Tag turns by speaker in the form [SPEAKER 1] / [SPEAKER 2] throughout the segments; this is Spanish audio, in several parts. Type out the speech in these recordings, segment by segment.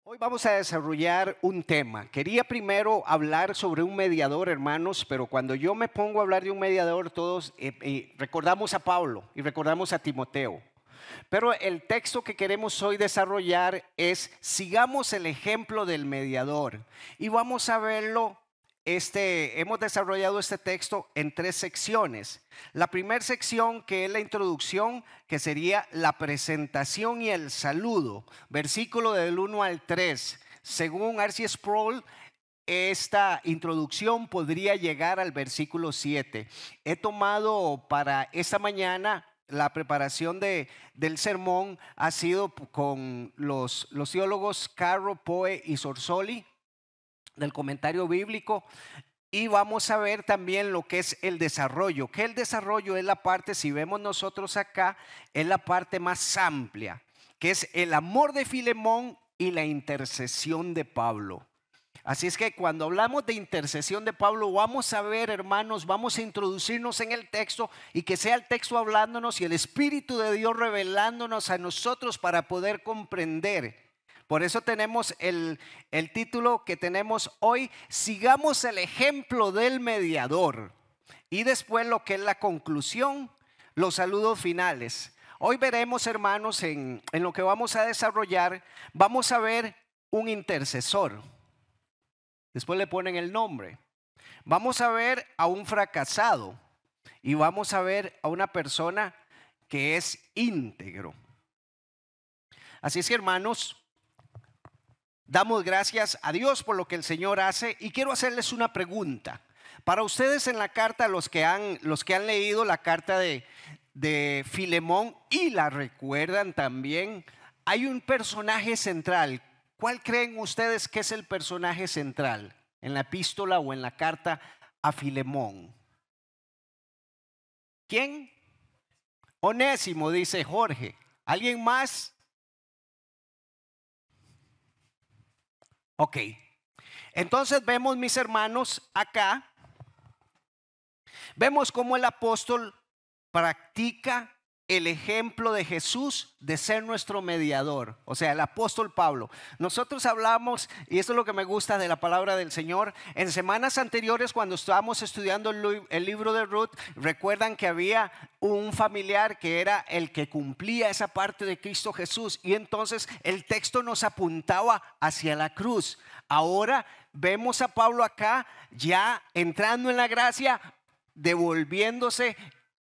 [SPEAKER 1] Hoy vamos a desarrollar un tema. Quería primero hablar sobre un mediador, hermanos, pero cuando yo me pongo a hablar de un mediador, todos recordamos a Pablo y recordamos a Timoteo. Pero el texto que queremos hoy desarrollar es: sigamos el ejemplo del mediador. Y vamos a verlo. Hemos desarrollado este texto en tres secciones. La primera sección, que es la introducción, que sería la presentación y el saludo, versículo del 1 al 3. Según R.C. Sproul, esta introducción podría llegar al versículo 7. He tomado para esta mañana la preparación del sermón, ha sido con los teólogos Carro, Poe y Sorsoli, del comentario bíblico. Y vamos a ver también lo que es el desarrollo, que el desarrollo es la parte, si vemos nosotros acá, es la parte más amplia, que es el amor de Filemón y la intercesión de Pablo. Así es que cuando hablamos de intercesión de Pablo, vamos a ver, hermanos, vamos a introducirnos en el texto y que sea el texto hablándonos y el Espíritu de Dios revelándonos a nosotros para poder comprender. Por eso tenemos el título que tenemos hoy: sigamos el ejemplo del mediador. Y después lo que es la conclusión, los saludos finales. Hoy veremos, hermanos, en lo que vamos a desarrollar, vamos a ver un intercesor. Después le ponen el nombre. Vamos a ver a un fracasado y vamos a ver a una persona que es íntegro. Así es que, hermanos, damos gracias a Dios por lo que el Señor hace, y quiero hacerles una pregunta. Para ustedes, en la carta, los que han leído la carta de Filemón y la recuerdan también, hay un personaje central. ¿Cuál creen ustedes que es el personaje central en la epístola o en la carta a Filemón? ¿Quién? Onésimo, dice Jorge. ¿Alguien más? Ok. Entonces vemos, mis hermanos, acá vemos cómo el apóstol practica el ejemplo de Jesús de ser nuestro mediador. O sea, el apóstol Pablo. Nosotros hablamos, y esto es lo que me gusta de la palabra del Señor, en semanas anteriores, cuando estábamos estudiando el libro de Ruth, recuerdan que había un familiar que era el que cumplía esa parte de Cristo Jesús, y entonces el texto nos apuntaba hacia la cruz. Ahora vemos a Pablo acá ya entrando en la gracia, devolviéndose.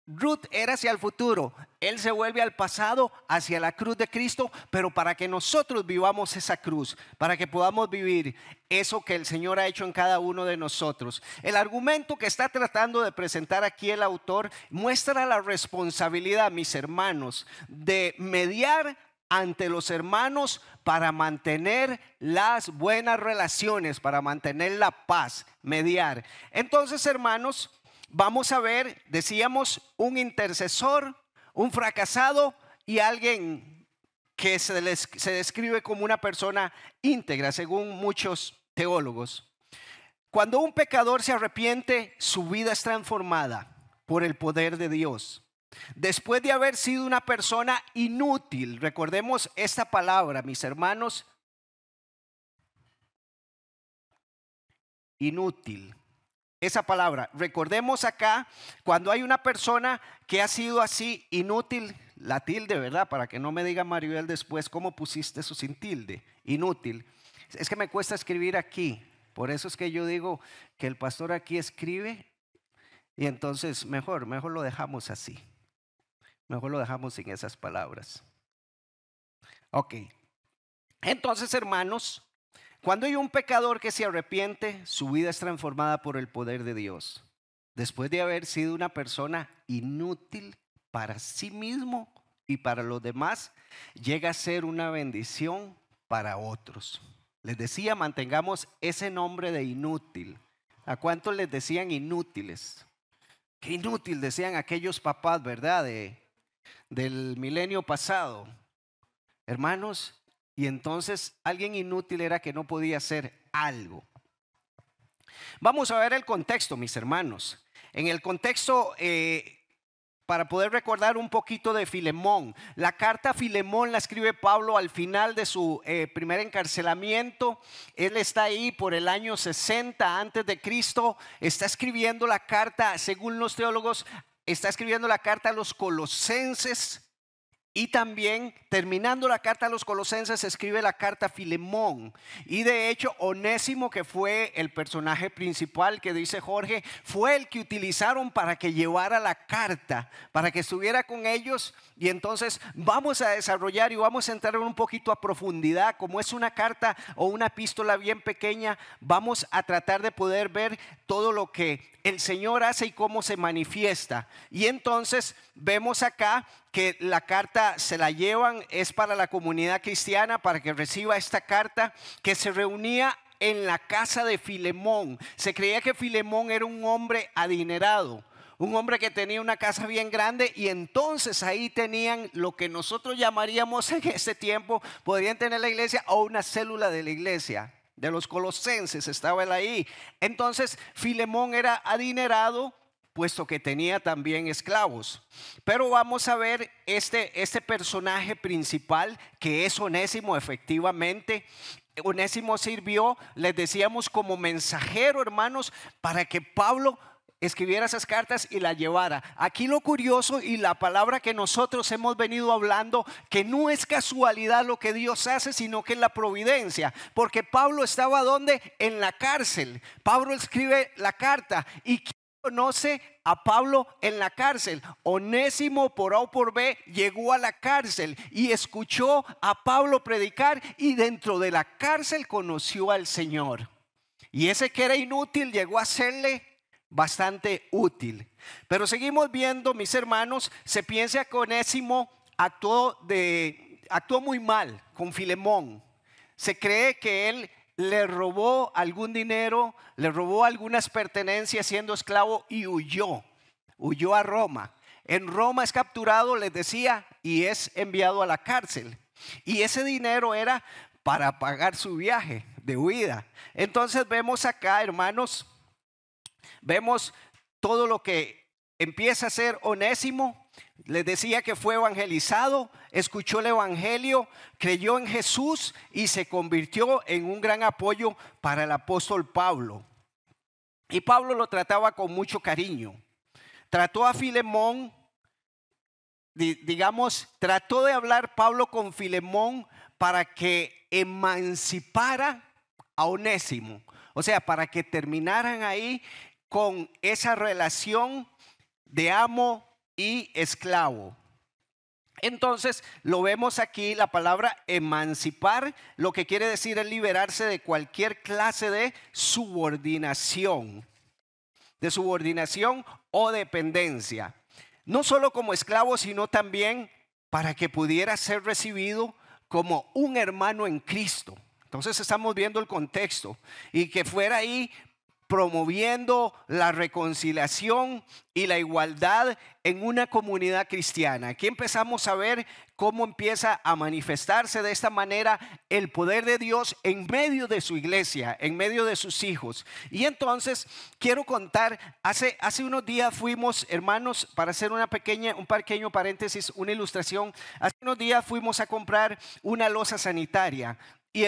[SPEAKER 1] Ruth era hacia el futuro, él se vuelve al pasado, hacia la cruz de Cristo, pero para que nosotros vivamos esa cruz, para que podamos vivir eso que el Señor ha hecho en cada uno de nosotros. El argumento que está tratando de presentar aquí el autor muestra la responsabilidad, mis hermanos, de mediar ante los hermanos para mantener las buenas relaciones, para mantener la paz, mediar. Entonces, hermanos, vamos a ver, decíamos, un intercesor, un fracasado y alguien que se describe como una persona íntegra, según muchos teólogos. Cuando un pecador se arrepiente, su vida es transformada por el poder de Dios. Después de haber sido una persona inútil, recordemos esta palabra, mis hermanos, inútil. Esa palabra, recordemos acá, cuando hay una persona que ha sido así inútil, la tilde, ¿verdad? Para que no me diga Maribel después, ¿cómo pusiste eso sin tilde? Inútil. Es que me cuesta escribir aquí, por eso es que yo digo que el pastor aquí escribe, y entonces mejor lo dejamos así. Mejor lo dejamos sin esas palabras. Ok. Entonces, hermanos, cuando hay un pecador que se arrepiente, su vida es transformada por el poder de Dios. Después de haber sido una persona inútil para sí mismo y para los demás, llega a ser una bendición para otros. Les decía, mantengamos ese nombre de inútil. ¿A cuántos les decían inútiles? Qué inútil decían aquellos papás, ¿verdad? Del milenio pasado. Hermanos, y entonces alguien inútil era que no podía hacer algo. Vamos a ver el contexto, mis hermanos. En el contexto para poder recordar un poquito de Filemón. La carta a Filemón la escribe Pablo al final de su primer encarcelamiento. Él está ahí por el año 60 antes de Cristo. Está escribiendo la carta, según los teólogos, está escribiendo la carta a los colosenses. Y también, terminando la carta a los colosenses, escribe la carta a Filemón. Y de hecho, Onésimo, que fue el personaje principal que dice Jorge, fue el que utilizaron para que llevara la carta, para que estuviera con ellos. Y entonces vamos a desarrollar y vamos a entrar un poquito a profundidad. Como es una carta o una epístola bien pequeña, vamos a tratar de poder ver todo lo que el Señor hace y cómo se manifiesta. Y entonces vemos acá que la carta se la llevan, es para la comunidad cristiana, para que reciba esta carta, que se reunía en la casa de Filemón. Se creía que Filemón era un hombre adinerado, un hombre que tenía una casa bien grande, y entonces ahí tenían lo que nosotros llamaríamos en ese tiempo, podrían tener la iglesia o una célula de la iglesia. De los colosenses estaba él ahí. Entonces Filemón era adinerado, puesto que tenía también esclavos. Pero vamos a ver este personaje principal, que es Onésimo. Efectivamente, Onésimo sirvió, les decíamos, como mensajero, hermanos, para que Pablo escribiera esas cartas y la llevara. Aquí lo curioso y la palabra que nosotros hemos venido hablando, que no es casualidad lo que Dios hace, sino que es la providencia. Porque Pablo estaba ¿dónde? En la cárcel. Pablo escribe la carta, y ¿quién conoce a Pablo en la cárcel? Onésimo, por A o por B, llegó a la cárcel y escuchó a Pablo predicar, y dentro de la cárcel conoció al Señor. Y ese que era inútil llegó a serle bastante útil. Pero seguimos viendo, mis hermanos, se piensa que Onésimo actuó muy mal con Filemón. Se cree que él le robó algún dinero, le robó algunas pertenencias siendo esclavo y huyó a Roma. En Roma es capturado, les decía, y es enviado a la cárcel. Y ese dinero era para pagar su viaje de huida. Entonces vemos acá, hermanos, vemos todo lo que empieza a hacer Onésimo. Les decía que fue evangelizado, escuchó el evangelio, creyó en Jesús y se convirtió en un gran apoyo para el apóstol Pablo. Y Pablo lo trataba con mucho cariño. Trató a Filemón, trató de hablar Pablo con Filemón para que emancipara a Onésimo. O sea, para que terminaran ahí con esa relación de amo y esclavo. Entonces lo vemos aquí, la palabra emancipar, lo que quiere decir es liberarse de cualquier clase de subordinación o dependencia. No solo como esclavo, sino también para que pudiera ser recibido como un hermano en Cristo. Entonces estamos viendo el contexto, y que fuera ahí promoviendo la reconciliación y la igualdad en una comunidad cristiana. Aquí empezamos a ver cómo empieza a manifestarse de esta manera el poder de Dios en medio de su iglesia, en medio de sus hijos. Y entonces quiero contar, hace unos días fuimos, hermanos, para hacer un pequeño paréntesis, una ilustración. Hace unos días fuimos a comprar una losa sanitaria. Y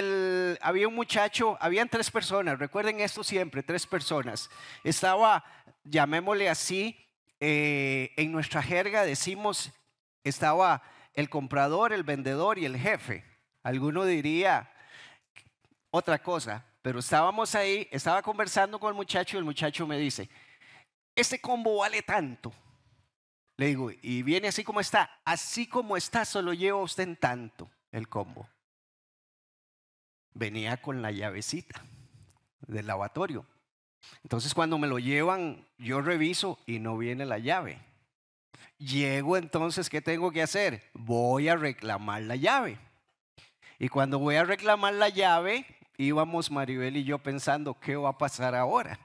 [SPEAKER 1] había un muchacho, habían 3 personas, recuerden esto siempre, 3 personas. Estaba, llamémosle así, en nuestra jerga decimos, estaba el comprador, el vendedor y el jefe. Alguno diría otra cosa, pero estábamos ahí, estaba conversando con el muchacho y el muchacho me dice, este combo vale tanto. Le digo, y viene así como está, solo lleva usted en tanto el combo. Venía con la llavecita del lavatorio. Entonces cuando me lo llevan, yo reviso y no viene la llave. Llego entonces, ¿qué tengo que hacer? Voy a reclamar la llave. Y cuando voy a reclamar la llave, íbamos Maribel y yo pensando, ¿qué va a pasar ahora?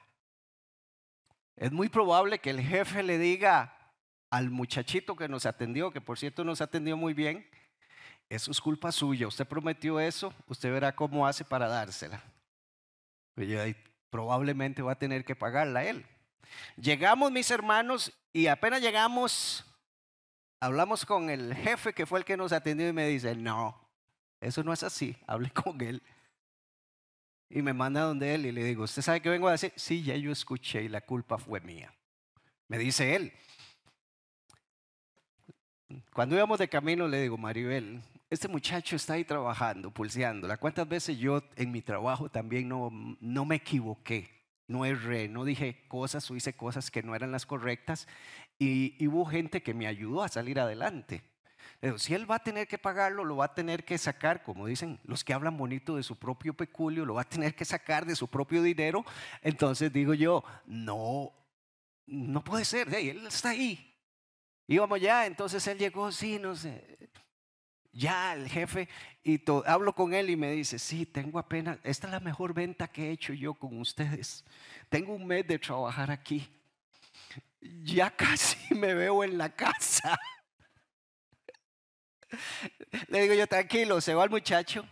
[SPEAKER 1] Es muy probable que el jefe le diga al muchachito que nos atendió, que por cierto nos atendió muy bien, eso es culpa suya, usted prometió eso, usted verá cómo hace para dársela. Y probablemente va a tener que pagarla él. Llegamos, mis hermanos, y apenas llegamos, hablamos con el jefe que fue el que nos atendió y me dice, no, eso no es así, hablé con él. Y me manda donde él y le digo, ¿usted sabe qué vengo a decir? Sí, ya yo escuché y la culpa fue mía. Me dice él. Cuando íbamos de camino le digo, Maribel, este muchacho está ahí trabajando, pulseándola. ¿Cuántas veces yo en mi trabajo también no me equivoqué? No erré, no dije cosas o hice cosas que no eran las correctas y hubo gente que me ayudó a salir adelante. Pero si él va a tener que pagarlo, lo va a tener que sacar, como dicen los que hablan bonito, de su propio peculio, lo va a tener que sacar de su propio dinero. Entonces digo yo, no, no puede ser, hey, él está ahí. Íbamos ya, entonces él llegó, sí, no sé, ya el jefe, y hablo con él y me dice, sí, tengo apenas, esta es la mejor venta que he hecho yo con ustedes. Tengo un mes de trabajar aquí. Ya casi me veo en la casa. Le digo yo, tranquilo, se va el muchacho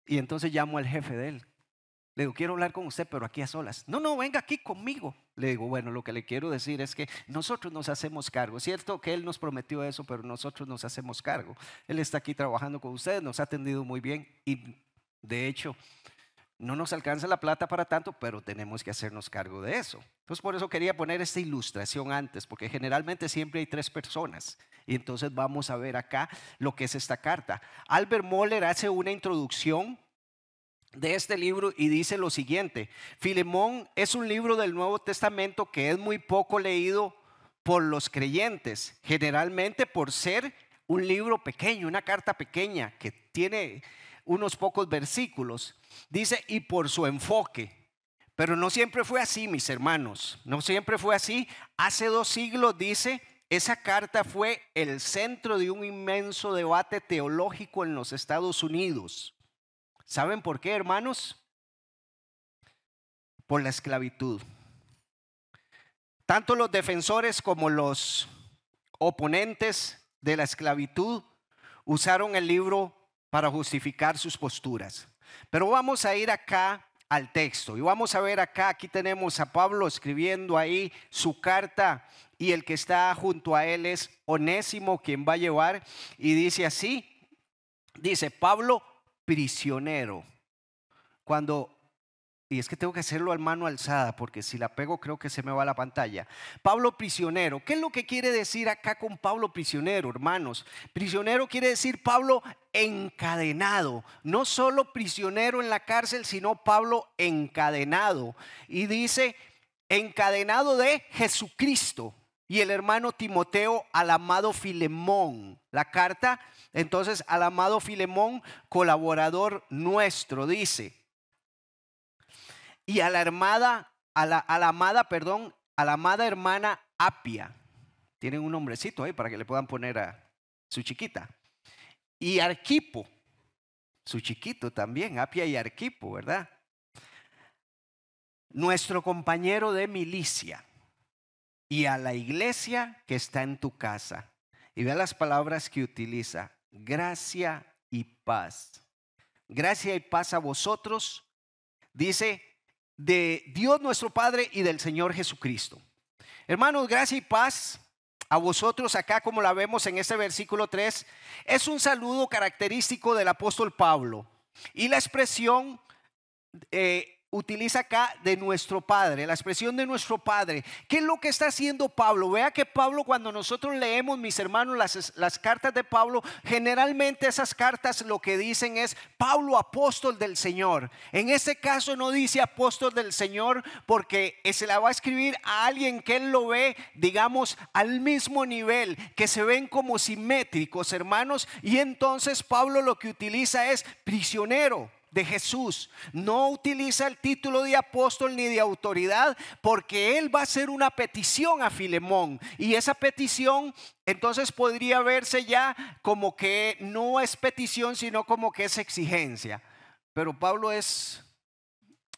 [SPEAKER 1] y entonces llamo al jefe de él. Le digo, quiero hablar con usted, pero aquí a solas. No, no, venga aquí conmigo. Le digo, bueno, lo que le quiero decir es que nosotros nos hacemos cargo. Es cierto que él nos prometió eso, pero nosotros nos hacemos cargo. Él está aquí trabajando con ustedes, nos ha atendido muy bien y de hecho no nos alcanza la plata para tanto, pero tenemos que hacernos cargo de eso. Entonces por eso quería poner esta ilustración antes, porque generalmente siempre hay 3 personas. Y entonces vamos a ver acá lo que es esta carta. Albert Mohler hace una introducción de este libro y dice lo siguiente: Filemón es un libro del Nuevo Testamento que es muy poco leído por los creyentes, generalmente por ser un libro pequeño, una carta pequeña que tiene unos pocos versículos. Dice, y por su enfoque. Pero no siempre fue así, mis hermanos, no siempre fue así. Hace 2 siglos, dice, esa carta fue el centro de un inmenso debate teológico en los Estados Unidos. ¿Saben por qué, hermanos? Por la esclavitud. Tanto los defensores como los oponentes de la esclavitud usaron el libro para justificar sus posturas. Pero vamos a ir acá al texto y vamos a ver acá, aquí tenemos a Pablo escribiendo ahí su carta y el que está junto a él es Onésimo, quien va a llevar, y dice así, dice Pablo, prisionero. Y es que tengo que hacerlo a mano alzada porque si la pego creo que se me va la pantalla. Pablo prisionero. ¿Qué es lo que quiere decir acá con Pablo prisionero, hermanos? Prisionero quiere decir Pablo encadenado. No solo prisionero en la cárcel, sino Pablo encadenado. Y dice encadenado de Jesucristo. Y el hermano Timoteo al amado Filemón. La carta entonces al amado Filemón, colaborador nuestro, dice. Y a la amada hermana Apia. Tienen un nombrecito ahí para que le puedan poner a su chiquita. Y Arquipo, su chiquito también, Apia y Arquipo, ¿verdad? Nuestro compañero de milicia. Y a la iglesia que está en tu casa. Y vea las palabras que utiliza: gracia y paz. Gracia y paz a vosotros, dice, de Dios nuestro Padre y del Señor Jesucristo. Hermanos, gracia y paz a vosotros, acá como la vemos en este versículo 3, es un saludo característico del apóstol Pablo. Y la expresión utiliza acá de nuestro Padre, la expresión de nuestro Padre. ¿Qué es lo que está haciendo Pablo? Vea que Pablo, cuando nosotros leemos, mis hermanos, las cartas de Pablo, generalmente esas cartas lo que dicen es Pablo, apóstol del Señor. En este caso no dice apóstol del Señor porque se la va a escribir a alguien que él lo ve, digamos, al mismo nivel, que se ven como simétricos, hermanos. Y entonces Pablo lo que utiliza es prisionero de Jesús. No utiliza el título de apóstol ni de autoridad porque él va a hacer una petición a Filemón, y esa petición entonces podría verse ya como que no es petición sino como que es exigencia. Pero Pablo es,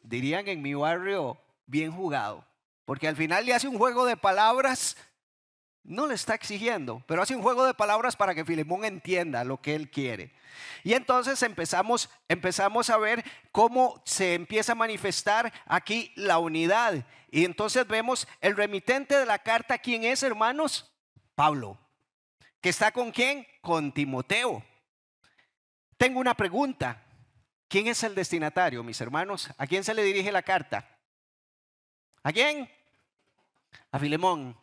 [SPEAKER 1] dirían en mi barrio, bien jugado, porque al final le hace un juego de palabras. No le está exigiendo, pero hace un juego de palabras para que Filemón entienda lo que él quiere. Y entonces empezamos a ver cómo se empieza a manifestar aquí la unidad. Y entonces vemos el remitente de la carta. ¿Quién es, hermanos? Pablo. ¿Que está con quién? Con Timoteo. Tengo una pregunta. ¿Quién es el destinatario, mis hermanos? ¿A quién se le dirige la carta? ¿A quién? A Filemón.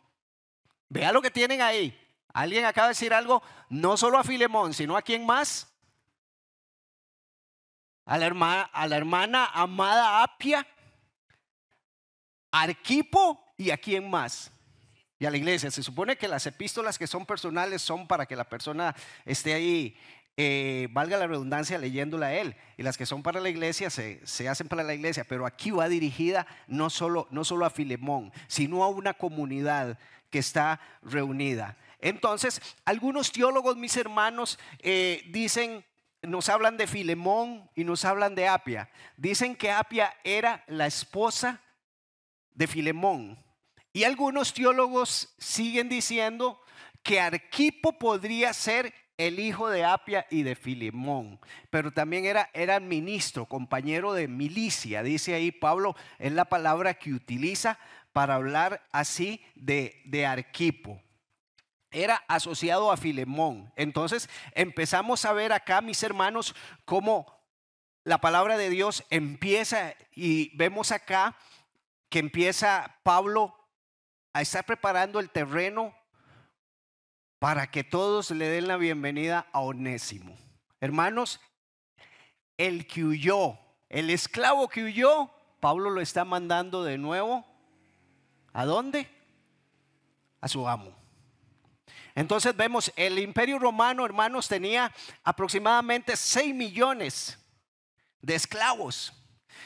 [SPEAKER 1] Vea lo que tienen ahí. Alguien acaba de decir algo, no solo a Filemón, sino a quién más. A la hermana amada Apia, a Arquipo y a quién más. Y a la iglesia. Se supone que las epístolas que son personales son para que la persona esté ahí, valga la redundancia, leyéndola a él. Y las que son para la iglesia se hacen para la iglesia. Pero aquí va dirigida no solo a Filemón, sino a una comunidad que está reunida. Entonces, algunos teólogos, mis hermanos, dicen, nos hablan de Filemón y nos hablan de Apia. Dicen que Apia era la esposa de Filemón. Y algunos teólogos siguen diciendo que Arquipo podría ser el hijo de Apia y de Filemón, pero también era ministro, compañero de milicia. Dice ahí Pablo, es la palabra que utiliza para hablar así de Arquipo. Era asociado a Filemón. Entonces empezamos a ver acá, mis hermanos, cómo la palabra de Dios empieza, y vemos acá que empieza Pablo a estar preparando el terreno para que todos le den la bienvenida a Onésimo. Hermanos, el que huyó, el esclavo que huyó, Pablo lo está mandando de nuevo. ¿A dónde? A su amo. Entonces vemos, el Imperio Romano, hermanos, tenía aproximadamente 6 millones de esclavos.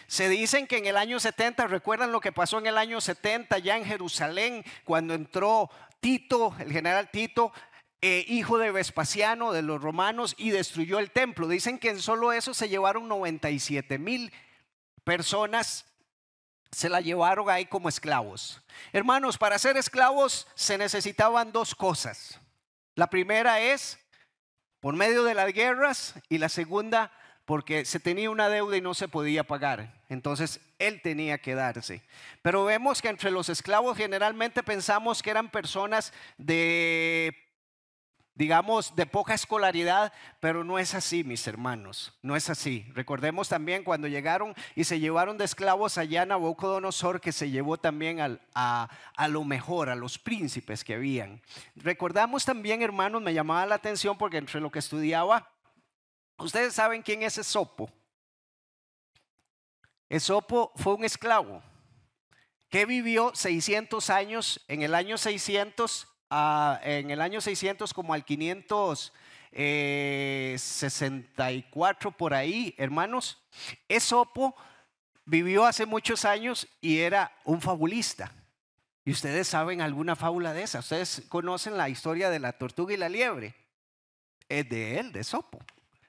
[SPEAKER 1] Se dicen que en el año 70, ¿recuerdan lo que pasó en el año 70 ya en Jerusalén cuando entró Tito, el general Tito, hijo de Vespasiano, de los romanos, y destruyó el templo? Dicen que en solo eso se llevaron 97,000 personas, se la llevaron ahí como esclavos. Hermanos, para ser esclavos se necesitaban 2 cosas. La primera es por medio de las guerras, y la segunda porque se tenía una deuda y no se podía pagar. Entonces él tenía que darse. Pero vemos que entre los esclavos generalmente pensamos que eran personas de, digamos, de poca escolaridad, pero no es así, mis hermanos, no es así. Recordemos también cuando llegaron y se llevaron de esclavos allá a Nabucodonosor, que se llevó también a lo mejor, a los príncipes que habían. Recordamos también, hermanos, me llamaba la atención porque entre lo que estudiaba, ustedes saben quién es Esopo. Esopo fue un esclavo que vivió 600 años, en el año 600 como al 564 por ahí, hermanos. Esopo vivió hace muchos años y era un fabulista. Y ustedes saben alguna fábula de esa. Ustedes conocen la historia de la tortuga y la liebre. Es de él, de Esopo.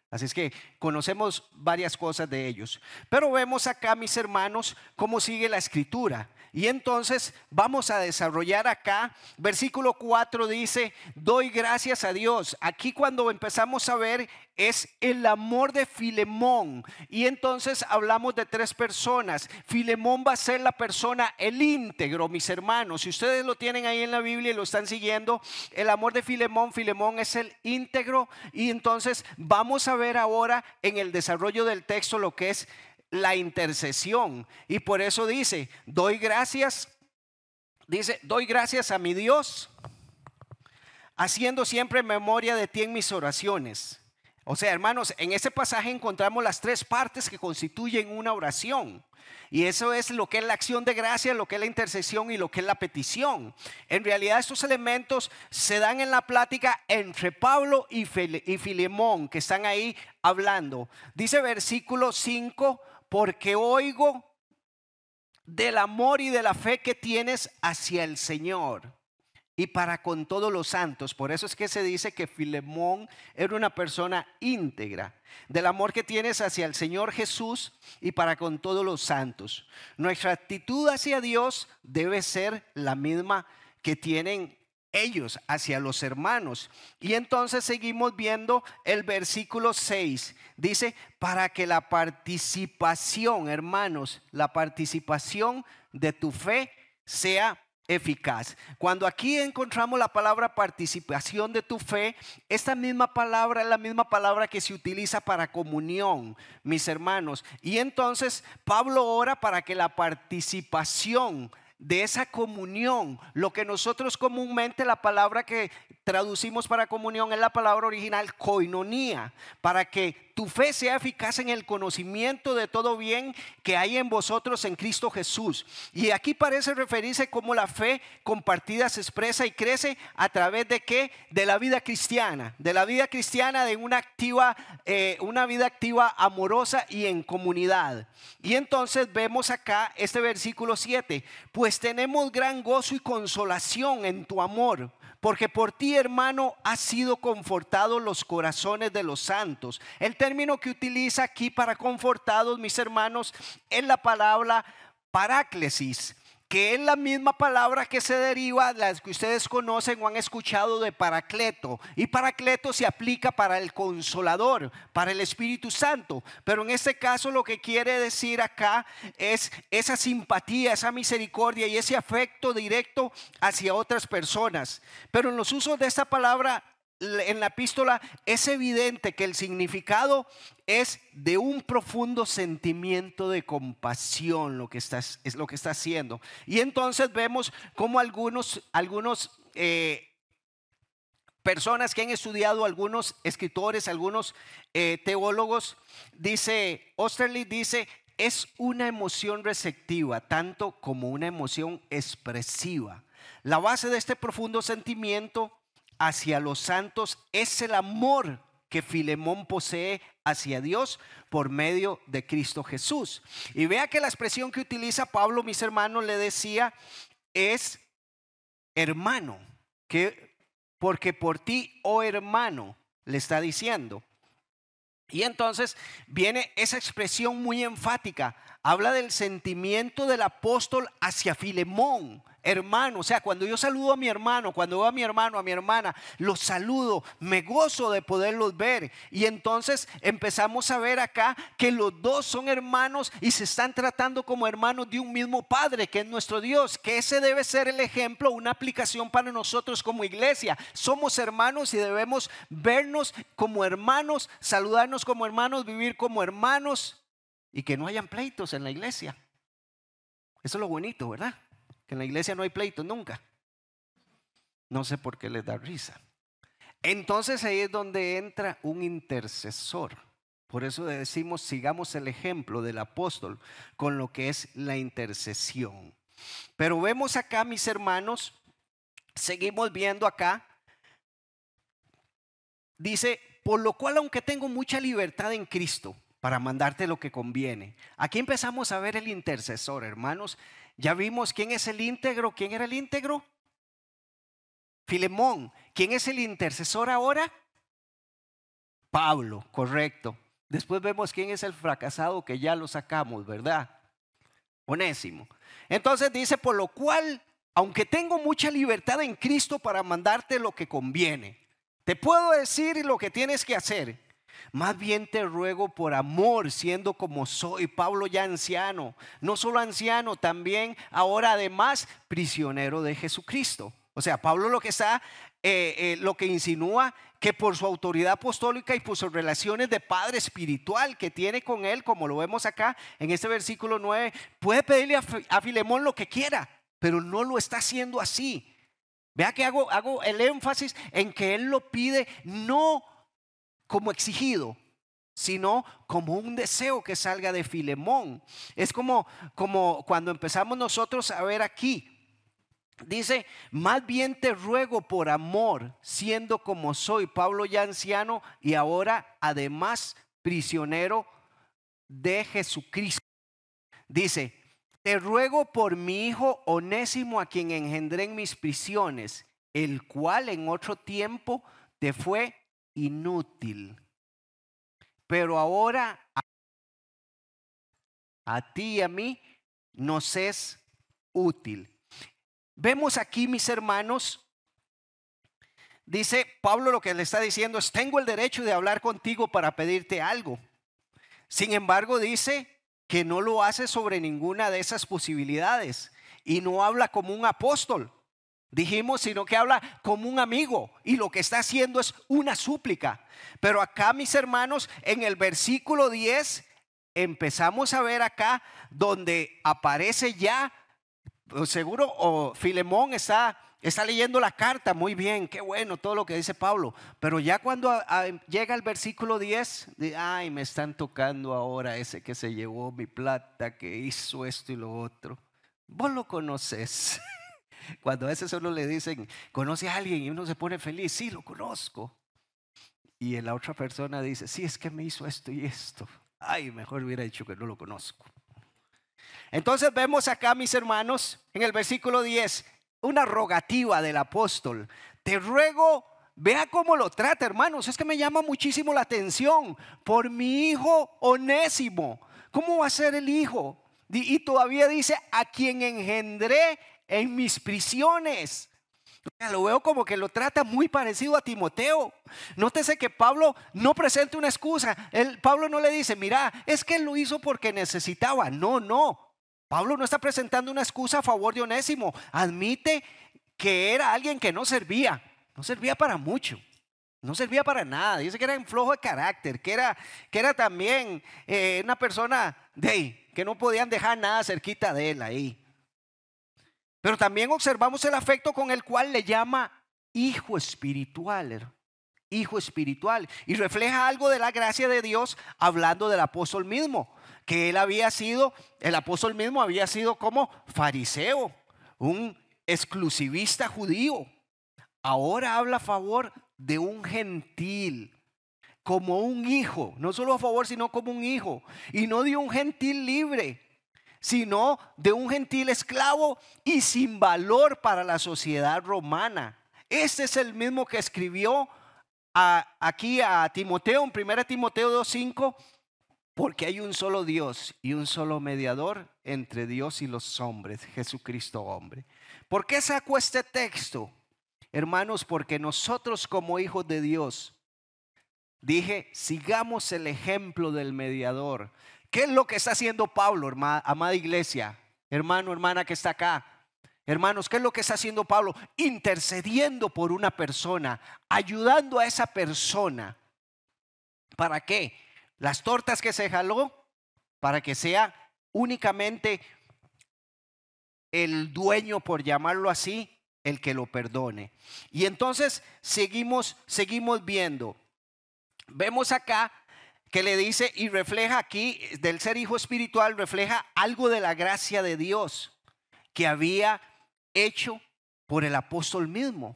[SPEAKER 1] Así es que conocemos varias cosas de ellos. Pero vemos acá, mis hermanos, cómo sigue la escritura. Y entonces vamos a desarrollar acá. Versículo 4 dice, doy gracias a Dios. Aquí cuando empezamos a ver es el amor de Filemón. Y entonces hablamos de 3 personas. Filemón va a ser la persona, el íntegro, mis hermanos. Si ustedes lo tienen ahí en la Biblia y lo están siguiendo, el amor de Filemón, Filemón es el íntegro. Y entonces vamos a ver ahora en el desarrollo del texto lo que es la intercesión. Y por eso dice, doy gracias a mi Dios, haciendo siempre memoria de ti en mis oraciones. O sea, hermanos, en ese pasaje encontramos las 3 partes que constituyen una oración. Y eso es lo que es la acción de gracia, lo que es la intercesión y lo que es la petición. En realidad estos elementos se dan en la plática entre Pablo y Filemón, que están ahí hablando. Dice versículo 5, porque oigo del amor y de la fe que tienes hacia el Señor y para con todos los santos. Por eso es que se dice que Filemón era una persona íntegra, del amor que tienes hacia el Señor Jesús y para con todos los santos. Nuestra actitud hacia Dios debe ser la misma que tienen ellos hacia los hermanos. Y entonces seguimos viendo el versículo 6. Dice, para que la participación, hermanos, la participación de tu fe sea eficaz. Cuando aquí encontramos la palabra participación de tu fe, esta misma palabra es la misma palabra que se utiliza para comunión, mis hermanos. Y entonces Pablo ora para que la participación de esa comunión, lo que nosotros comúnmente, la palabra que traducimos para comunión es la palabra original koinonía, para que tu fe sea eficaz en el conocimiento de todo bien que hay en vosotros en Cristo Jesús. Y aquí parece referirse como la fe compartida se expresa y crece a través de ¿qué? De la vida cristiana, de una vida activa, amorosa y en comunidad. Y entonces vemos acá este versículo 7, pues tenemos gran gozo y consolación en tu amor, porque por ti, hermano, ha sido confortados los corazones de los santos. El término que utiliza aquí para confortados, mis hermanos, es la palabra paráclesis, que es la misma palabra que se deriva de las que ustedes conocen o han escuchado de Paracleto. Y Paracleto se aplica para el Consolador, para el Espíritu Santo. Pero en este caso lo que quiere decir acá es esa simpatía, esa misericordia y ese afecto directo hacia otras personas. Pero en los usos de esta palabra en la epístola es evidente que el significado es de un profundo sentimiento de compasión, es lo que está haciendo. Y entonces vemos como algunos personas que han estudiado, algunos escritores, algunos teólogos, Osterlitz dice, es una emoción receptiva tanto como una emoción expresiva. La base de este profundo sentimiento hacia los santos es el amor que Filemón posee hacia Dios por medio de Cristo Jesús. Y vea que la expresión que utiliza Pablo, mis hermanos, le decía, es hermano, porque por ti, oh hermano, le está diciendo. Y entonces viene esa expresión muy enfática, habla del sentimiento del apóstol hacia Filemón, hermano. O sea, cuando yo saludo a mi hermano, cuando veo a mi hermano, a mi hermana, los saludo, me gozo de poderlos ver. Y entonces empezamos a ver acá que los dos son hermanos y se están tratando como hermanos de un mismo Padre, que es nuestro Dios. Que ese debe ser el ejemplo, una aplicación para nosotros como iglesia. Somos hermanos y debemos vernos como hermanos, saludarnos como hermanos, vivir como hermanos y que no hayan pleitos en la iglesia. Eso es lo bonito, ¿verdad? Que en la iglesia no hay pleitos nunca. No sé por qué les da risa. Entonces ahí es donde entra un intercesor. Por eso decimos, sigamos el ejemplo del apóstol con lo que es la intercesión. Pero vemos acá, mis hermanos, seguimos viendo acá. Dice, por lo cual aunque tengo mucha libertad en Cristo para mandarte lo que conviene. Aquí empezamos a ver el intercesor, hermanos. Ya vimos quién es el íntegro. ¿Quién era el íntegro? Filemón. ¿Quién es el intercesor ahora? Pablo, correcto. Después vemos quién es el fracasado, que ya lo sacamos, ¿verdad? Onésimo. Entonces dice, por lo cual, aunque tengo mucha libertad en Cristo para mandarte lo que conviene, te puedo decir lo que tienes que hacer. Más bien te ruego por amor, siendo como soy, Pablo ya anciano, no solo anciano, también ahora además prisionero de Jesucristo. O sea, Pablo lo que insinúa que por su autoridad apostólica y por sus relaciones de padre espiritual que tiene con él, como lo vemos acá en este versículo 9, puede pedirle a Filemón lo que quiera, pero no lo está haciendo así. Vea que hago el énfasis en que él lo pide no como exigido, sino como un deseo que salga de Filemón. Es como cuando empezamos nosotros a ver aquí. Dice, más bien te ruego por amor, siendo como soy, Pablo ya anciano y ahora además prisionero de Jesucristo. Dice, te ruego por mi hijo Onésimo, a quien engendré en mis prisiones, el cual en otro tiempo te fue inútil, pero ahora a ti y a mí nos es útil. Vemos aquí, mis hermanos, dice Pablo, lo que le está diciendo es, tengo el derecho de hablar contigo para pedirte algo. Sin embargo, dice que no lo hace sobre ninguna de esas posibilidades. y no habla como un apóstol, dijimos, sino que habla como un amigo, y lo que está haciendo es una súplica. Pero acá, mis hermanos, en el versículo 10 empezamos a ver acá donde aparece ya, seguro, Filemón está leyendo la carta, muy bien, qué bueno todo lo que dice Pablo, pero ya cuando llega el versículo 10, ay, me están tocando ahora ese que se llevó mi plata, que hizo esto y lo otro. Vos lo conoces. Cuando a veces uno le dicen, conoce a alguien, y uno se pone feliz, sí, lo conozco. Y la otra persona dice, sí, es que me hizo esto y esto. Ay, mejor hubiera dicho que no lo conozco. Entonces vemos acá, mis hermanos, en el versículo 10, una rogativa del apóstol. Te ruego, vea cómo lo trata, hermanos. Es que me llama muchísimo la atención. Por mi hijo Onésimo. ¿Cómo va a ser el hijo? Y todavía dice, a quien engendré en mis prisiones. Lo veo como que lo trata muy parecido a Timoteo. Nótese que Pablo no presenta una excusa. Pablo no le dice, mira, es que él lo hizo porque necesitaba. No. Pablo no está presentando una excusa a favor de Onésimo. Admite que era alguien que no servía para mucho. No servía para nada. Dice que era flojo de carácter, que era también una persona que no podían dejar nada cerquita de él ahí. Pero también observamos el afecto con el cual le llama hijo espiritual. Hijo espiritual. Y refleja algo de la gracia de Dios hablando del apóstol mismo. Que el apóstol mismo había sido como fariseo, un exclusivista judío. Ahora habla a favor de un gentil, como un hijo. No solo a favor, sino como un hijo. Y no de un gentil libre, sino de un gentil esclavo y sin valor para la sociedad romana. Este es el mismo que escribió aquí a Timoteo, en 1 Timoteo 2:5, porque hay un solo Dios y un solo mediador entre Dios y los hombres, Jesucristo hombre. ¿Por qué sacó este texto? Hermanos, porque nosotros como hijos de Dios, dije, sigamos el ejemplo del mediador. ¿Qué es lo que está haciendo Pablo, amada iglesia? Hermano, hermana que está acá. Hermanos, ¿qué es lo que está haciendo Pablo? Intercediendo por una persona, ayudando a esa persona. ¿Para qué? Las tortas que se jaló, para que sea únicamente el dueño, por llamarlo así, el que lo perdone. Y entonces seguimos viendo. Vemos acá que le dice y refleja aquí del ser hijo espiritual, refleja algo de la gracia de Dios que había hecho por el apóstol mismo.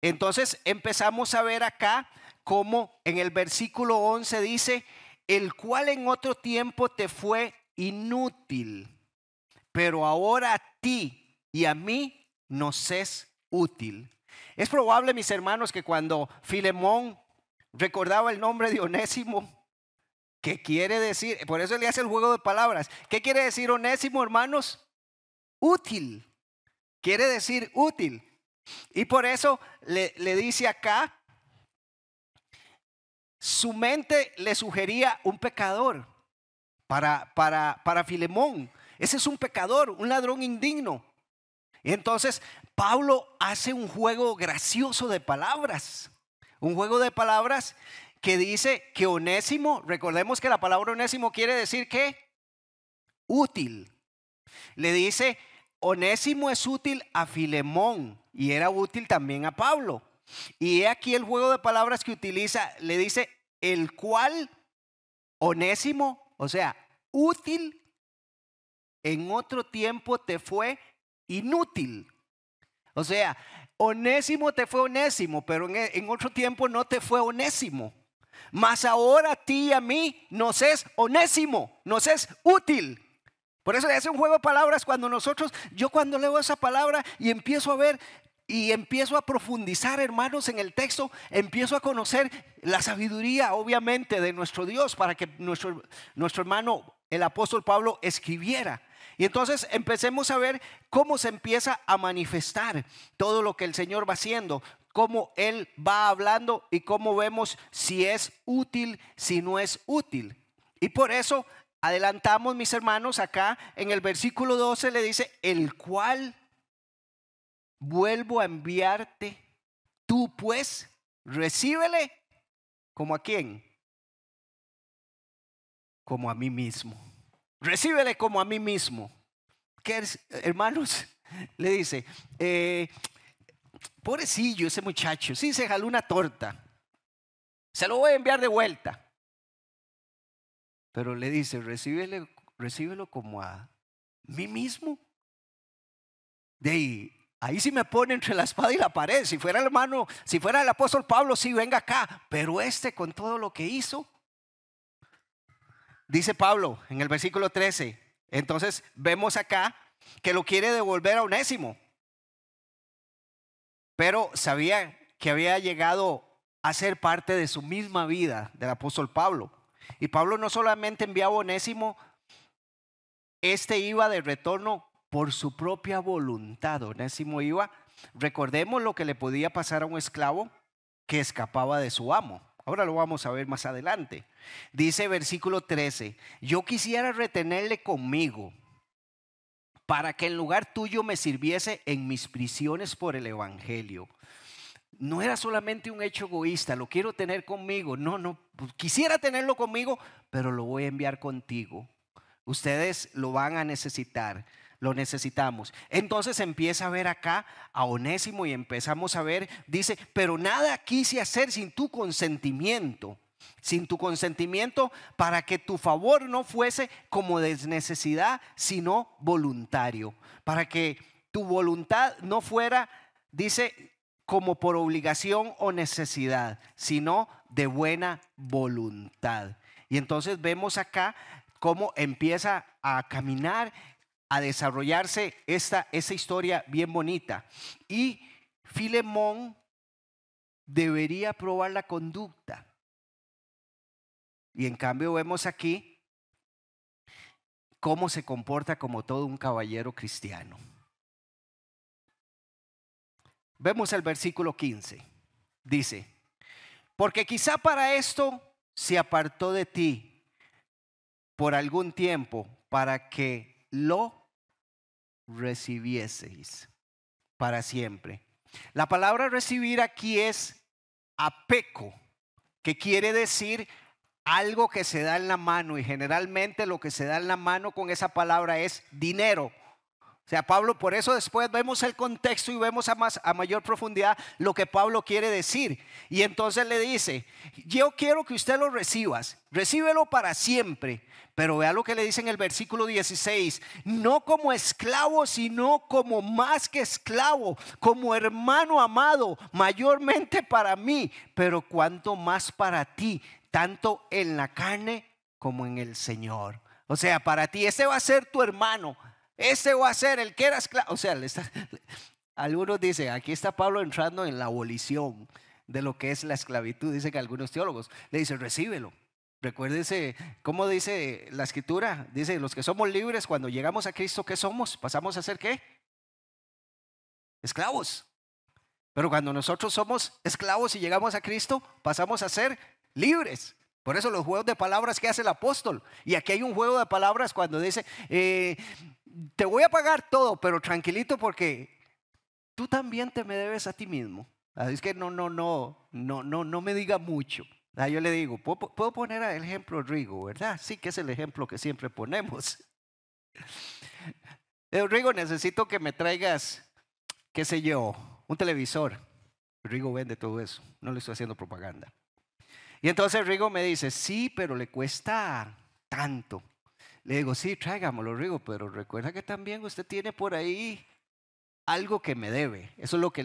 [SPEAKER 1] Entonces empezamos a ver acá cómo en el versículo 11 dice, el cual en otro tiempo te fue inútil, pero ahora a ti y a mí nos es útil. Es probable, mis hermanos, que cuando Filemón recordaba el nombre de Onésimo, ¿qué quiere decir? Por eso le hace el juego de palabras. ¿Qué quiere decir Onésimo, hermanos? Útil. Quiere decir útil. Y por eso le dice acá, su mente le sugería un pecador para Filemón. Ese es un pecador, un ladrón indigno. Y entonces Pablo hace un juego gracioso de palabras. Un juego de palabras que dice que Onésimo, recordemos que la palabra Onésimo quiere decir ¿qué? Útil. Le dice, Onésimo es útil a Filemón y era útil también a Pablo. Y he aquí el juego de palabras que utiliza, le dice, el cual Onésimo, o sea, útil, en otro tiempo te fue inútil. O sea, Onésimo te fue Onésimo, pero en otro tiempo no te fue Onésimo. Mas ahora a ti y a mí nos es Onésimo, nos es útil. Por eso le hace un juego de palabras yo cuando leo esa palabra y empiezo a ver y empiezo a profundizar, hermanos, en el texto, empiezo a conocer la sabiduría, obviamente, de nuestro Dios para que nuestro hermano, el apóstol Pablo, escribiera. Y entonces empecemos a ver cómo se empieza a manifestar todo lo que el Señor va haciendo, cómo Él va hablando y cómo vemos si es útil, si no es útil. Y por eso adelantamos, mis hermanos, acá en el versículo 12 le dice, el cual vuelvo a enviarte, tú pues recíbele como a quién, como a mí mismo. Recíbele como a mí mismo. ¿Qué es, hermanos? Le dice, pobrecillo ese muchacho, sí se jaló una torta, se lo voy a enviar de vuelta. Pero le dice, recíbelo como a mí mismo. Ahí sí me pone entre la espada y la pared. Si fuera el hermano, si fuera el apóstol Pablo, sí, venga acá. Pero con todo lo que hizo, dice Pablo en el versículo 13. Entonces vemos acá que lo quiere devolver a Onésimo. Pero sabía que había llegado a ser parte de su misma vida del apóstol Pablo. Y Pablo no solamente enviaba a Onésimo, iba de retorno por su propia voluntad. Onésimo iba, recordemos lo que le podía pasar a un esclavo que escapaba de su amo. Ahora lo vamos a ver más adelante. Dice versículo 13, yo quisiera retenerle conmigo para que en lugar tuyo me sirviese en mis prisiones por el evangelio. No era solamente un hecho egoísta, lo quiero tener conmigo. No, quisiera tenerlo conmigo, pero lo voy a enviar contigo. Ustedes lo van a necesitar, lo necesitamos. Entonces empieza a ver acá a Onésimo y empezamos a ver, dice, pero nada quise hacer sin tu consentimiento. Sin tu consentimiento, para que tu favor no fuese como de necesidad, sino voluntario. Para que tu voluntad no fuera, dice, como por obligación o necesidad, sino de buena voluntad. Y entonces vemos acá cómo empieza a caminar, a desarrollarse esa historia bien bonita. Y Filemón debería probar la conducta. Y en cambio vemos aquí cómo se comporta como todo un caballero cristiano. Vemos el versículo 15. Dice, porque quizá para esto se apartó de ti por algún tiempo, para que lo recibieseis para siempre. La palabra recibir aquí es apeco, que quiere decir algo que se da en la mano, y generalmente lo que se da en la mano con esa palabra es dinero. O sea, Pablo, por eso después vemos el contexto y vemos a mayor profundidad lo que Pablo quiere decir. Y entonces le dice, yo quiero que usted lo recibas, recíbelo para siempre. Pero vea lo que le dice en el versículo 16, no como esclavo, sino como más que esclavo, como hermano amado, mayormente para mí, pero cuanto más para ti, tanto en la carne como en el Señor. O sea, para ti, ese va a ser tu hermano. Ese va a ser el que era esclavo. O sea, algunos dicen, aquí está Pablo entrando en la abolición de lo que es la esclavitud. Dicen que algunos teólogos le dicen, recíbelo. Recuérdese, ¿cómo dice la escritura? Dice, los que somos libres, cuando llegamos a Cristo, ¿qué somos? ¿Pasamos a ser qué? Esclavos. Pero cuando nosotros somos esclavos y llegamos a Cristo, pasamos a ser libres. Por eso los juegos de palabras que hace el apóstol. Y aquí hay un juego de palabras cuando dice, te voy a pagar todo, pero tranquilito porque tú también te me debes a ti mismo. Así es que no me diga mucho. Yo le digo, puedo poner el ejemplo Rigo, ¿verdad? Sí, que es el ejemplo que siempre ponemos. Rigo, necesito que me traigas, qué sé yo, un televisor. Rigo vende todo eso, no le estoy haciendo propaganda. Y entonces Rigo me dice, sí, pero le cuesta tanto. Le digo, sí, tráigamelo, Rigo, pero recuerda que también usted tiene por ahí algo que me debe. Eso es lo que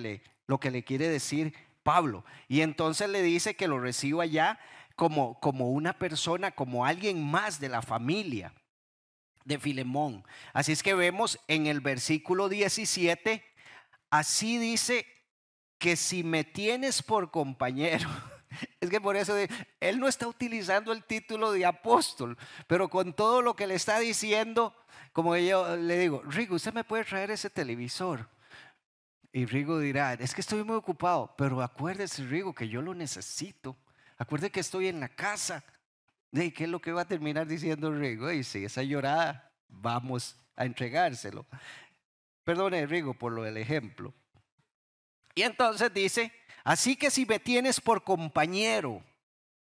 [SPEAKER 1] le quiere decir Pablo. Y entonces le dice que lo reciba ya como una persona, como alguien más de la familia de Filemón. Así es que vemos en el versículo 17, así dice que si me tienes por compañero. Es que por eso él no está utilizando el título de apóstol, pero con todo lo que le está diciendo, como yo le digo, Rigo, ¿usted me puede traer ese televisor? Y Rigo dirá, es que estoy muy ocupado, pero acuérdese, Rigo, que yo lo necesito. Acuérdese que estoy en la casa. ¿Y qué es lo que va a terminar diciendo Rigo? Y si esa llorada, vamos a entregárselo. Perdone, Rigo, por lo del ejemplo. Y entonces dice, así que si me tienes por compañero,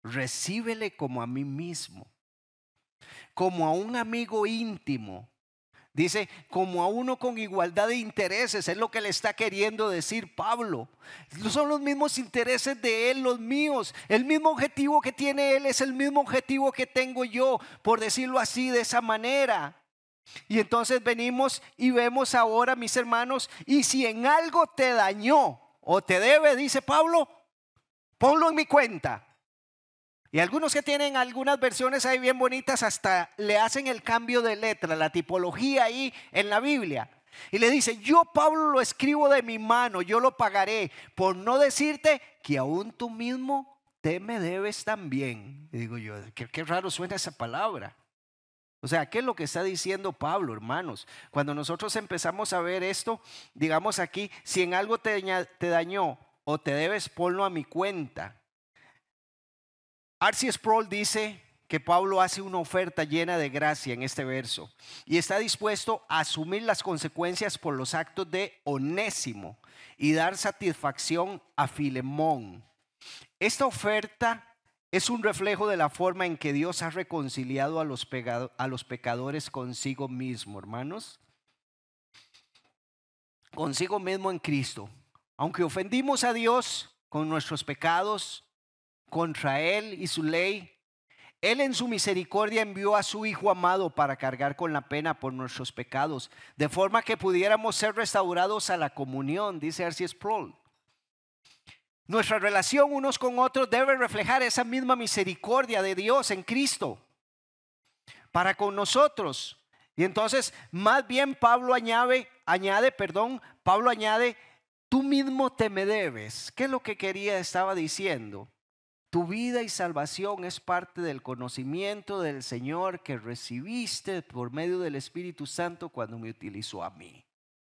[SPEAKER 1] recíbele como a mí mismo, como a un amigo íntimo. Dice, como a uno con igualdad de intereses, es lo que le está queriendo decir Pablo. Son los mismos intereses de él, los míos. El mismo objetivo que tiene él es el mismo objetivo que tengo yo, por decirlo así, de esa manera. Y entonces venimos y vemos ahora, mis hermanos, y si en algo te dañó o te debe, dice Pablo, ponlo en mi cuenta. Y algunos que tienen algunas versiones ahí bien bonitas hasta le hacen el cambio de letra, la tipología ahí en la Biblia. Y le dice, yo Pablo lo escribo de mi mano, yo lo pagaré, por no decirte que aún tú mismo te me debes también. Y digo yo, qué raro suena esa palabra. O sea, ¿qué es lo que está diciendo Pablo, hermanos? Cuando nosotros empezamos a ver esto, digamos aquí, si en algo te dañó o te debes, ponlo a mi cuenta. R.C. Sproul dice que Pablo hace una oferta llena de gracia en este verso y está dispuesto a asumir las consecuencias por los actos de Onésimo y dar satisfacción a Filemón. Esta oferta es un reflejo de la forma en que Dios ha reconciliado a los pecadores consigo mismo, hermanos. Consigo mismo en Cristo. Aunque ofendimos a Dios con nuestros pecados contra Él y su ley, Él en su misericordia envió a su Hijo amado para cargar con la pena por nuestros pecados, de forma que pudiéramos ser restaurados a la comunión, dice R.C. Sproul. Nuestra relación unos con otros debe reflejar esa misma misericordia de Dios en Cristo para con nosotros. Y entonces, más bien Pablo añade, tú mismo te me debes. ¿Qué es lo que estaba diciendo? Tu vida y salvación es parte del conocimiento del Señor que recibiste por medio del Espíritu Santo cuando me utilizó a mí.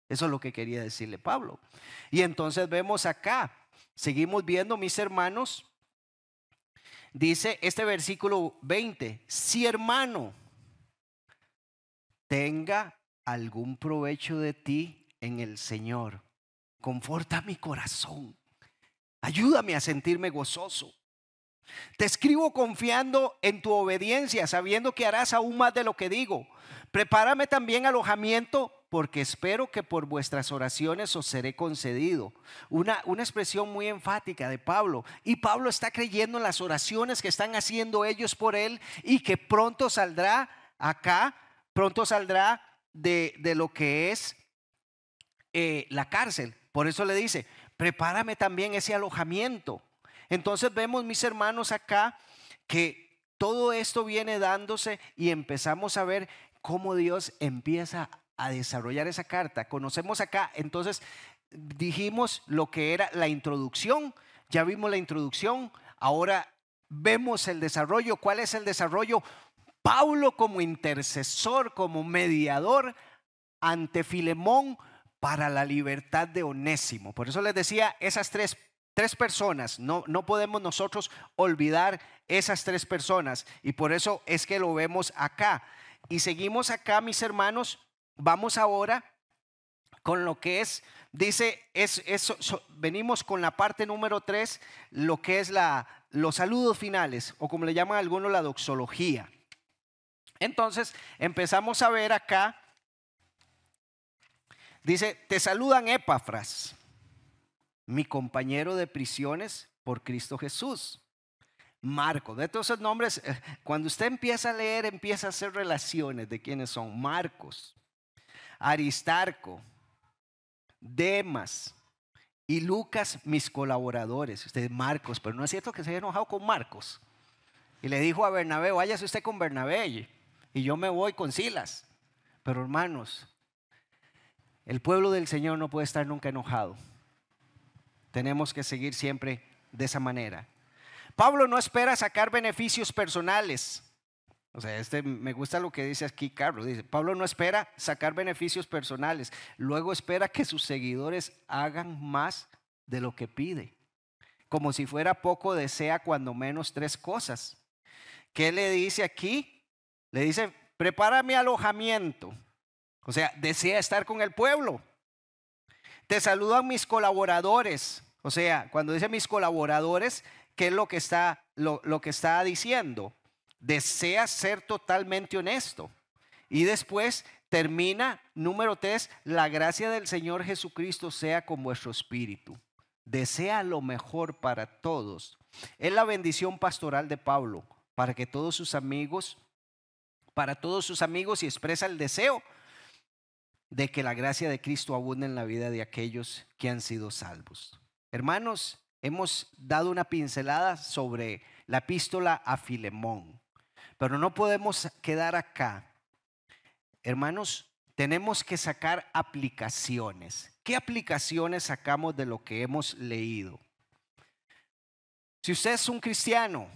[SPEAKER 1] Eso es lo que quería decirle Pablo. Y entonces vemos acá, seguimos viendo, mis hermanos, dice este versículo 20, si hermano tenga algún provecho de ti en el Señor, conforta mi corazón, ayúdame a sentirme gozoso. Te escribo confiando en tu obediencia, sabiendo que harás aún más de lo que digo. Prepárame también alojamiento, porque espero que por vuestras oraciones os seré concedido. Una expresión muy enfática de Pablo. Y Pablo está creyendo en las oraciones que están haciendo ellos por él y que pronto saldrá acá, pronto saldrá de lo que es la cárcel. Por eso le dice, prepárame también ese alojamiento. Entonces vemos, mis hermanos, acá que todo esto viene dándose y empezamos a ver cómo Dios empieza a desarrollar esa carta. Conocemos acá, entonces dijimos lo que era la introducción, ya vimos la introducción, ahora vemos el desarrollo. ¿Cuál es el desarrollo? Pablo como intercesor, como mediador ante Filemón para la libertad de Onésimo. Por eso les decía, esas tres personas, no podemos nosotros olvidar esas tres personas, y por eso es que lo vemos acá. Y seguimos acá, mis hermanos, vamos ahora con lo que es, dice, venimos con la parte número 3, lo que es los saludos finales, o como le llaman algunos, la doxología. Entonces empezamos a ver acá, dice, te saludan Epafras, mi compañero de prisiones por Cristo Jesús. Marcos, de todos esos nombres, cuando usted empieza a leer, empieza a hacer relaciones de quiénes son. Marcos, Aristarco, Demas y Lucas, mis colaboradores. Usted, Marcos, pero no es cierto que se haya enojado con Marcos y le dijo a Bernabé, váyase usted con Bernabé y yo me voy con Silas. Pero hermanos, el pueblo del Señor no puede estar nunca enojado. Tenemos que seguir siempre de esa manera. Pablo no espera sacar beneficios personales. O sea, me gusta lo que dice aquí Carlos. Dice, Pablo no espera sacar beneficios personales. Luego espera que sus seguidores hagan más de lo que pide. Como si fuera poco, desea cuando menos 3 cosas. ¿Qué le dice aquí? Le dice, prepara mi alojamiento. O sea, desea estar con el pueblo. Te saludan mis colaboradores. O sea, cuando dice mis colaboradores, ¿qué es lo que está diciendo? Desea ser totalmente honesto. Y después termina, número 3, la gracia del Señor Jesucristo sea con vuestro espíritu. Desea lo mejor para todos. Es la bendición pastoral de Pablo para todos sus amigos, y expresa el deseo de que la gracia de Cristo abunde en la vida de aquellos que han sido salvos. Hermanos, hemos dado una pincelada sobre la epístola a Filemón, pero no podemos quedar acá. Hermanos, tenemos que sacar aplicaciones. ¿Qué aplicaciones sacamos de lo que hemos leído? Si usted es un cristiano,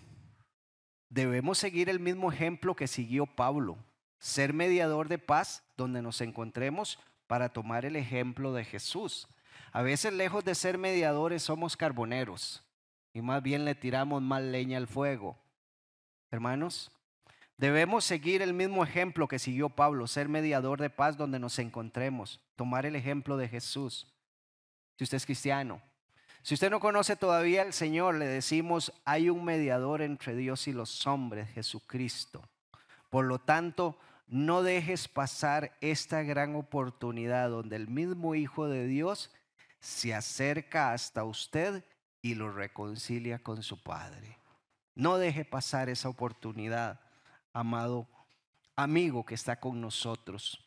[SPEAKER 1] debemos seguir el mismo ejemplo que siguió Pablo, ser mediador de paz donde nos encontremos para tomar el ejemplo de Jesús. A veces, lejos de ser mediadores, somos carboneros y más bien le tiramos más leña al fuego. Hermanos, debemos seguir el mismo ejemplo que siguió Pablo, ser mediador de paz donde nos encontremos, tomar el ejemplo de Jesús. Si usted es cristiano, si usted no conoce todavía al Señor, le decimos, hay un mediador entre Dios y los hombres, Jesucristo. Por lo tanto, no dejes pasar esta gran oportunidad donde el mismo Hijo de Dios se acerca hasta usted y lo reconcilia con su Padre. No deje pasar esa oportunidad, amado amigo que está con nosotros,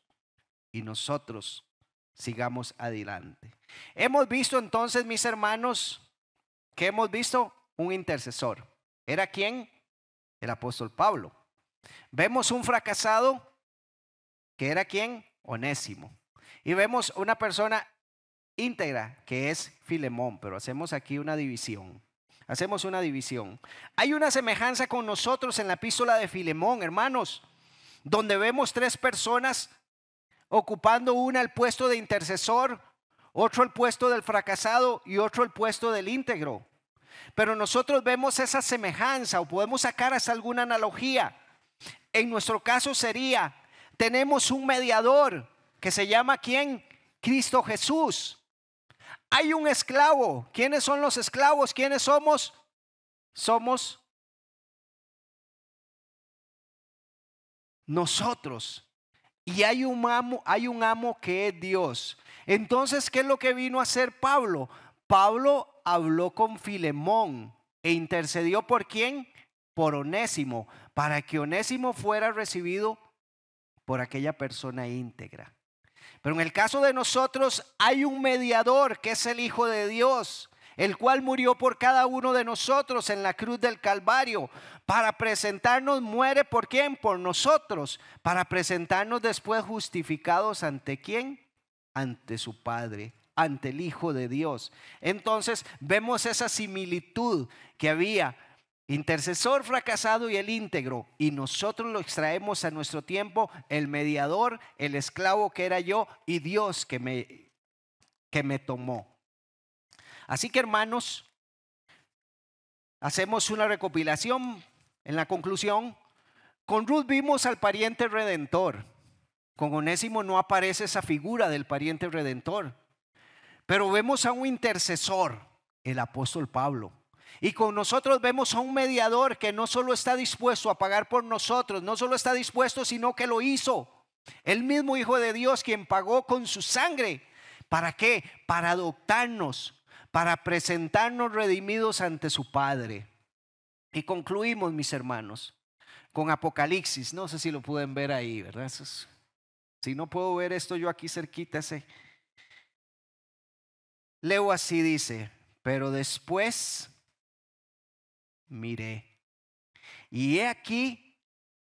[SPEAKER 1] y nosotros sigamos adelante. Hemos visto entonces, mis hermanos, que hemos visto un intercesor. ¿Era quién? El apóstol Pablo. Vemos un fracasado, que era quién? Onésimo. Y vemos una persona íntegra, que es Filemón, pero hacemos aquí una división. Hay una semejanza con nosotros en la epístola de Filemón, hermanos, donde vemos 3 personas ocupando, una el puesto de intercesor, otro el puesto del fracasado y otro el puesto del íntegro. Pero nosotros vemos esa semejanza, o podemos sacar hasta alguna analogía. En nuestro caso sería, tenemos un mediador que se llama ¿quién? Cristo Jesús. Hay un esclavo. ¿Quiénes son los esclavos? ¿Quiénes somos? Somos nosotros. Y hay un amo que es Dios. Entonces, ¿qué es lo que vino a hacer Pablo? Pablo habló con Filemón e intercedió ¿por quién? Por Onésimo, para que Onésimo fuera recibido por aquella persona íntegra. Pero en el caso de nosotros hay un mediador que es el Hijo de Dios, el cual murió por cada uno de nosotros en la cruz del Calvario, para presentarnos, muere ¿por quién? Por nosotros, para presentarnos después justificados ¿ante quién? Ante su Padre, ante el Hijo de Dios. Entonces vemos esa similitud que había, intercesor, fracasado y el íntegro, y nosotros lo extraemos a nuestro tiempo, el mediador, el esclavo que era yo y Dios que me tomó. Así que, hermanos, hacemos una recopilación. En la conclusión, con Ruth vimos al pariente redentor. Con Onésimo no aparece esa figura del pariente redentor, pero vemos a un intercesor, el apóstol Pablo. Y con nosotros vemos a un mediador que no solo está dispuesto a pagar por nosotros, no solo está dispuesto, sino que lo hizo. El mismo Hijo de Dios, quien pagó con su sangre. ¿Para qué? Para adoptarnos, para presentarnos redimidos ante su Padre. Y concluimos, mis hermanos, con Apocalipsis. No sé si lo pueden ver ahí, ¿verdad? Si no puedo ver esto yo aquí cerquita, leo así, dice: pero después miré, y he aquí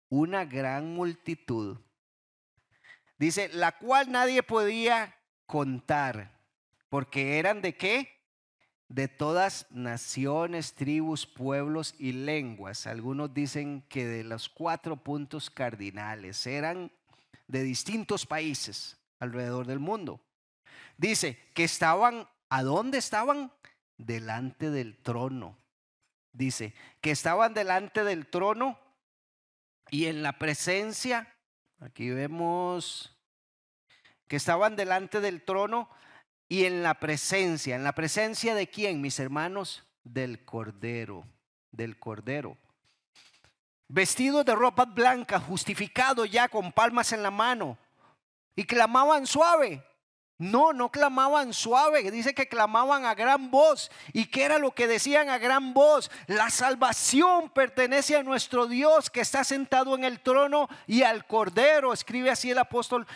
[SPEAKER 1] una gran multitud, dice, la cual nadie podía contar, porque eran ¿de qué? De todas naciones, tribus, pueblos y lenguas. Algunos dicen que de los 4 puntos cardinales, eran de distintos países alrededor del mundo. Dice que estaban, ¿a dónde estaban? Delante del trono. Dice que estaban delante del trono y en la presencia, aquí vemos que estaban delante del trono y en la presencia ¿de quién, mis hermanos? Del Cordero, del Cordero. Vestidos de ropa blanca, justificado ya con palmas en la mano, y clamaban suave. No clamaban suave, dice que clamaban a gran voz. ¿Y qué era lo que decían a gran voz? La salvación pertenece a nuestro Dios que está sentado en el trono y al Cordero. Escribe así el apóstol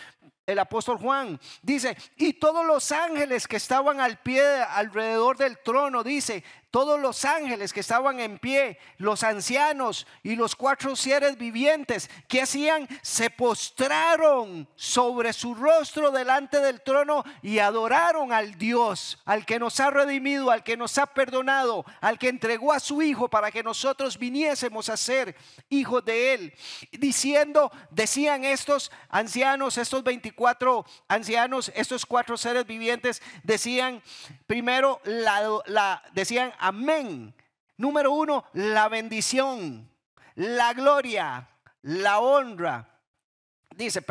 [SPEAKER 1] Juan. Dice, y todos los ángeles que estaban al pie, alrededor del trono, dice, todos los ángeles que estaban en pie, los ancianos y los 4 seres vivientes, ¿qué hacían? Se postraron sobre su rostro delante del trono y adoraron al Dios, al que nos ha redimido, al que nos ha perdonado, al que entregó a su Hijo para que nosotros viniésemos a ser hijos de Él. Decían estos ancianos, estos 24 ancianos, estos 4 seres vivientes, decían primero, decían amén. Número 1, la bendición, la gloria, la honra. Dice,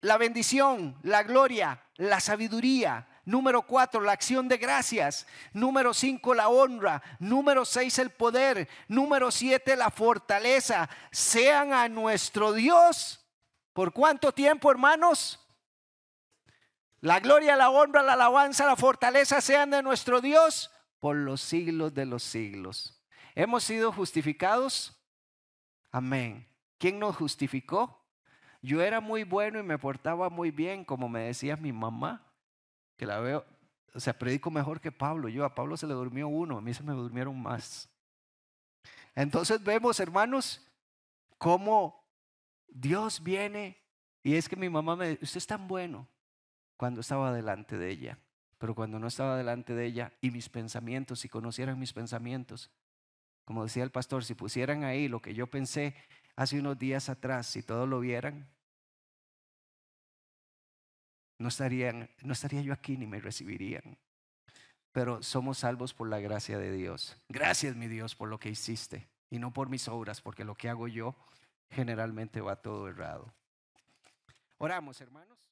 [SPEAKER 1] la bendición, la gloria, la sabiduría. Número 4, la acción de gracias. Número 5, la honra. Número 6, el poder. Número 7, la fortaleza. Sean a nuestro Dios. ¿Por cuánto tiempo, hermanos? La gloria, la honra, la alabanza, la fortaleza sean de nuestro Dios por los siglos de los siglos. ¿Hemos sido justificados? Amén. ¿Quién nos justificó? Yo era muy bueno y me portaba muy bien, como me decía mi mamá, que la veo, predico mejor que Pablo. A Pablo se le durmió uno, a mí se me durmieron más. Entonces vemos, hermanos, cómo Dios viene. Y es que mi mamá me dice, usted es tan bueno cuando estaba delante de ella, pero cuando no estaba delante de ella y mis pensamientos, si conocieran mis pensamientos, como decía el pastor, si pusieran ahí lo que yo pensé hace unos días atrás, si todos lo vieran, no estaría yo aquí ni me recibirían. Pero somos salvos por la gracia de Dios. Gracias, mi Dios, por lo que hiciste y no por mis obras, porque lo que hago yo generalmente va todo errado. Oramos, hermanos.